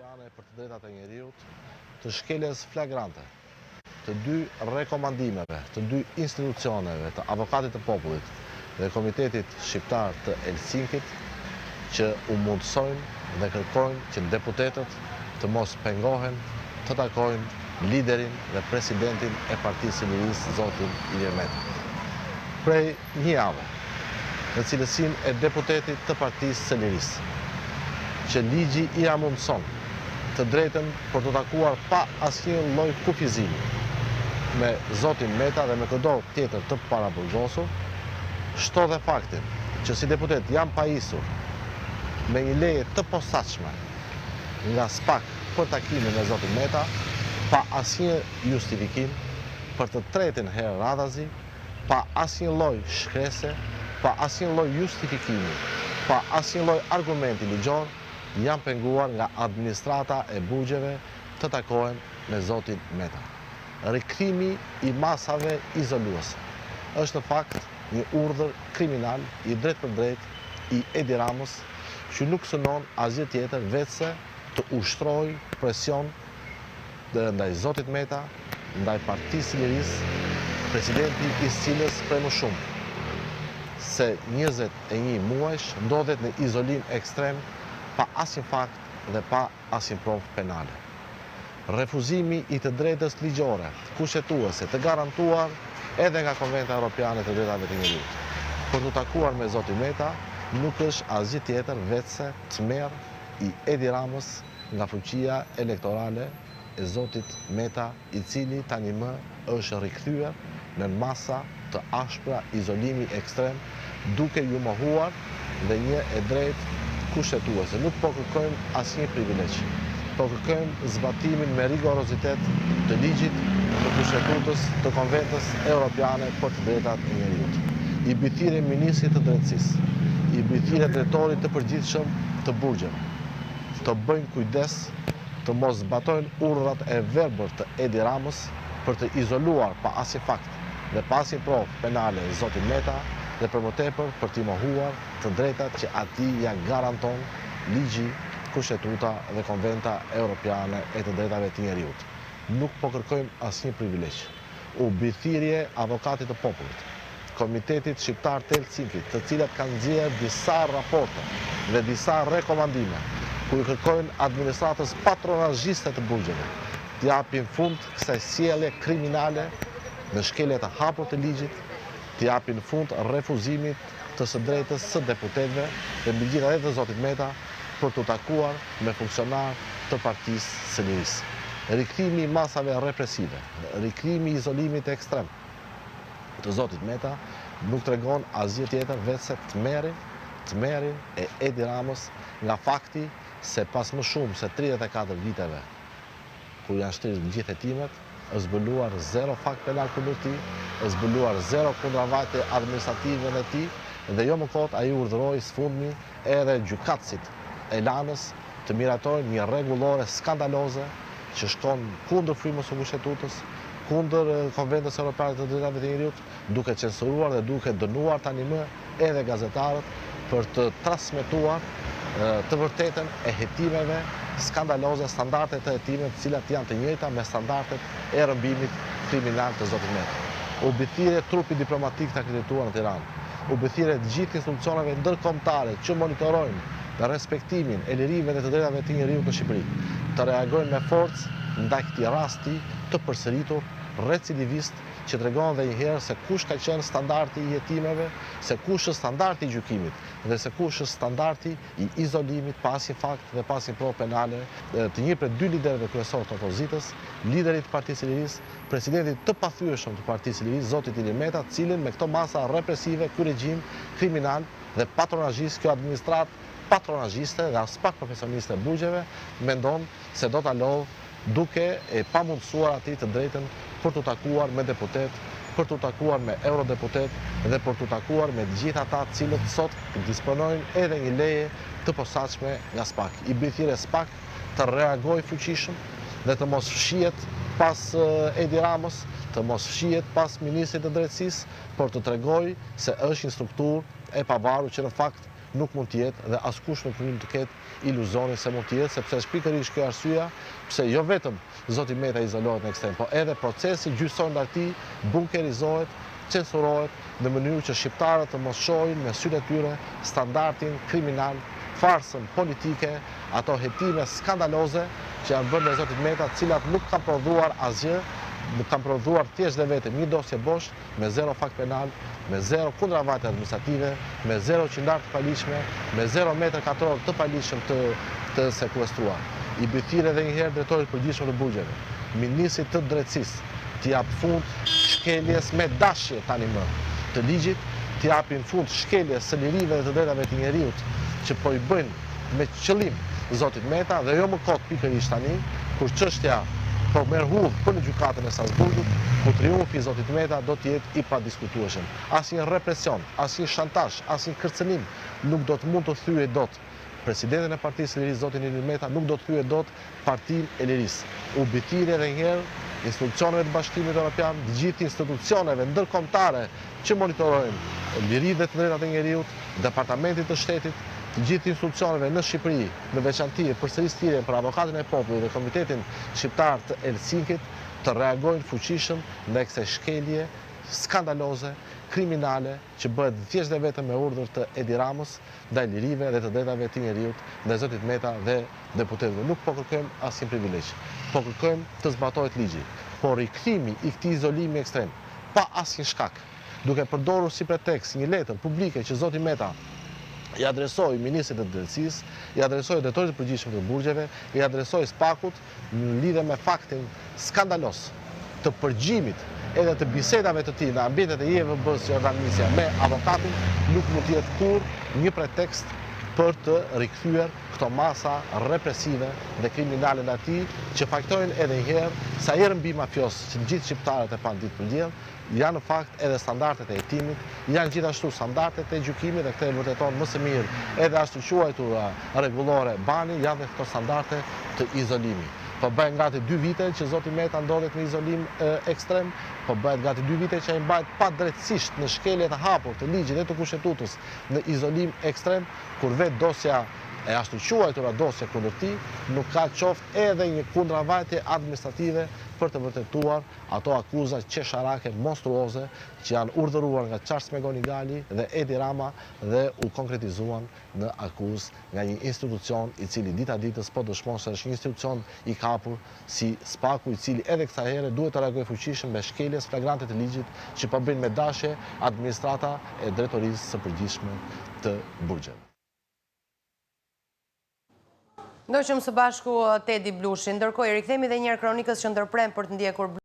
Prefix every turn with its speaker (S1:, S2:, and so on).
S1: Europiane për të drejtat e njeriut të shkeljes flagrante të dy rekomandimeve, të dy institucioneve, të Avokatit të Popullit dhe Komitetit Shqiptar të Helsinkit, që u mundësojnë dhe kërkojnë që deputetët të mos pengohen të takojnë liderin dhe presidentin e Partisë së Lirisë, zotin Ilir Meta. Prej një javë, në cilësin e deputetit të Partisë së Lirisë, që ligji i ja mundëson të drejtën për të takuar pa asnjë lloj kufizimi me zotin Meta dhe me këdo tjetër të paraburgosur, shtodhe faktin që si deputet jam pajisur me një leje të posaçme nga SPAK për takimin me zotin Meta, pa asnjë justifikim, për të tretin herë radhazi, pa asnjë lloj shkrese, pa asnjë lloj justifikimi, pa asnjë lloj argumenti ligjor, janë penguar nga administrata e burgjeve të takohen me zotin Meta. Rikthimi i masave izoluese është në fakt një urdhër kriminal i drejt për drejt i Edi Ramës, që nuk synon asgjë tjetër vetëse të ushtrojë presion ndaj zotit Meta, ndaj Partisë së Lirisë, presidenti i cilës prej më shumë se 21 muajsh ndodhet në izolim ekstrem pa asnjë fakt dhe pa asnjë provë penale. Refuzimi i të drejtës ligjore, kushtetuese, të garantuar edhe nga Konventa Europiane të Drejtave të Njerëzit, për të takuar me zotin Meta, nuk është asgjë tjetër vetëse tmerr i Edi Ramës nga fuqia elektorale e zotit Meta, i cili tani më është rikthyer në masa të ashpra izolimi ekstrem, duke ju mohuar dhe një e drejtë kushtetuese. Nuk po kërkojmë asnjë privilegj, po kërkojmë zbatimin me rigorozitet të ligjit, të kushtetutës, të Konventës Europiane për të drejtat e njerëzit. I bythire ministrit të drejtësisë, i bythire drejtorit të përgjithshëm të burgjeve, të bëjnë kujdes të mos zbatojnë urdhrat e verbër të Edi Ramës për të izoluar pa asnjë fakt dhe pa asnjë provë penale zotin Meta, dhe për më tepër për t'i mohuar të drejtat që atij ja garanton ligji, kushtetuta dhe Konventa Europiane e të drejtave të njerëzit. Nuk po kërkojmë asnjë privilegj. U bythirje Avokatit të Popullit, Komitetit Shqiptar të Helsinkit, të cilat kanë nxjerrë disa raporte dhe disa rekomandime, ku i kërkojnë administratës patronazhiste të burgjeve të japin fund kësaj sjellje kriminale në shkelje të hapur të ligjit, të japin fund refuzimit të së drejtës së deputetëve dhe mbi gjitha edhe të zotit Meta për të takuar me funksionar të Partisë së Lirisë. Rikthimi i masave represive, rikthimi i izolimit ekstrem të zotit Meta nuk tregon asgjë tjetër vetëse tmerrin e Edi Ramës nga fakti se pas më shumë se 34 viteve kur janë shtrirë gjithë hetimet, është zbuluar 0 fakt penal kundër tij, është zbuluar 0 kundravajtje administrative në tij, dhe jo më kot ai urdhëroi sfundmi edhe gjykatësit e Lanës të miratojnë një rregullore skandaloze që shkon kundër frymës së kushtetues, kundër Konventës Europiane të Drejtave të Njerëzit, duke censuruar dhe duke dënuar tani më edhe gazetarët për të transmetuar të vërtetën e hetimeve skandaloze, standardet të hetimeve të cilat janë të njëjta me standardet e rrëmbimit kriminal të zotit Meta. U bythire trupi diplomatik të akredituar në Tiranë, u bythire të gjithë institucioneve ndërkombëtare që monitorojnë dhe respektimin e lirive dhe të drejtave të njerëzit në Shqipëri, të reagojnë me forcë ndaj këtij rasti të përsëritur recidivist që tregon edhe një herë se kush ka qenë standardi i hetimeve, se kush është standardi i gjykimit dhe se kush është standardi i izolimit pa asnjë fakt dhe pa asnjë provë penale të një prej dy liderëve kryesorë të opozitës, liderit të Partisë së Lirisë, presidentit të pathyeshëm të Partisë së Lirisë, zotit Ilir Meta, cilin me këto masa represive, ky regjim kriminal dhe patronazhist, kjo administrat patronazhiste dhe as pak profesioniste e burgjeve, mendon se do ta lodh duke e pamundësuar atij të drejtën për të takuar me deputet, për të takuar me eurodeputet dhe për të takuar me gjithë ata të cilët sot disponojnë edhe një leje të posaçme nga SPAK. I bythire SPAK të reagojë fuqishëm dhe të mos fshihet pas Edi Ramës, të mos fshihet pas ministrit të drejtësisë, por të tregojë se është një strukturë e pavarur që në fakt nuk mund të jetë dhe askush nuk mund të ketë iluzonin se mund të jetë, sepse është pikërisht kjo arsyeja pse jo vetëm zoti Meta izolohet në ekstrem, po edhe procesi gjyqësor ndaj tij bunkerizohet, censurohet në mënyrë që shqiptarët të mos shohin me sytë e tyre standardin kriminal, farsën politike, ato hetime skandaloze që janë bërë me zotit Meta, të cilat nuk kanë prodhuar asgjë, nuk kanë prodhuar thjesht dhe vetëm një dosje bosh me zero fakt penal, me zero kundravajtje administrative, me zero qindar të paligjshme, me 0 metër katror të paligjshëm të sekuestruar. I bëthire edhe njëherë drejtorit përgjithshëm të burgjeve, ministrit të drejtësisë, të jap fund shkeljes me dashje tani më të ligjit, të japin fund shkeljes së lirive dhe të drejtave të njeriut që po i bëjnë me qëllim zotit Meta dhe jo më kot pikërisht tani, kur çështja po merr hudh për në gjykatën e Strasburgut, ku triumfi i zotit Meta do të jetë i padiskutueshëm. Asnjë represion, asnjë shantazh, asnjë kërcënim nuk do të mund të thyej dot presidentin e Partisë së Lirisë, zotin Ilir Meta, nuk do të thyej dot Partinë e Lirisë. U bëthirë edhe një herë institucioneve të Bashkimit Evropian, të gjithë institucioneve ndërkombëtare që monitorojnë liritë dhe të drejtat e njeriut, departamentit të shtetit, të gjithë institucioneve në Shqipëri, në veçanti përsëris thirrjen për avokatin e popullit dhe Komitetin Shqiptar të Helsinkit, të reagojnë fuqishëm ndaj kësaj shkelje skandaloze, kriminale, që bëhet thjesht dhe vetëm me urdhër të Edi Ramës, ndaj lirive dhe të drejtave të njeriut, ndaj zotit Meta dhe deputetëve. Nuk po kërkojmë asnjë privilegj, po kërkojmë të zbatohet ligji, por rikthimi i këtij izolimi ekstrem, pa asnjë shkak, duke përdorur si pretekst një letër publike që zoti Meta i adresoi ministrit të drejtësisë, i adresoi drejtorit të përgjithshëm të burgjeve, i adresoi Spakut në lidhje me faktin skandalos të përgjimit edhe të bisedave të tij në ambientet e JVB-s Jordan Misja me avokatin, nuk mund të jetë kurrë një pretekst për të rikthyer këto masa represive dhe kriminale ndaj tij, që faktojnë edhe një herë sa herë mbi mafios që të gjithë shqiptarët e pan ditë për diell, janë në fakt edhe standardet e hetimit, janë gjithashtu standardet e gjykimit dhe këtë e vërteton më së miri edhe ashtu quajtura rregullore Bani, janë dhe këto standarde të izolimit. Po bëhet gati 2 vite që zoti Meta ndodhet në izolim ekstrem, po bëhet gati 2 vite që ai mbajt padrejtësisht në shkelje të hapur të ligjit dhe të kushtetutës në izolim ekstrem, kur vetë dosja e ashtu quajtura dosje kundër tij nuk ka qoftë edhe një kundravajtje administrative për të vërtetuar ato akuza qesharake monstruoze që janë urdhëruar nga Charles Megoni Gali dhe Edi Rama dhe u konkretizuan në akuzë nga një institucion i cili dita ditës po dëshmon se është një institucion i kapur si Spaku, i cili edhe kësaj here duhet të reagojë fuqishëm me shkeljes flagrante të ligjit që po bëjnë me dashje administrata e drejtorisë së përgjithshme të burgjeve.
S2: Ndoqëm së bashku Tedi Blushi, ndërkohë i rikthemi edhe një herë kronikës që ndërprem për të ndjekur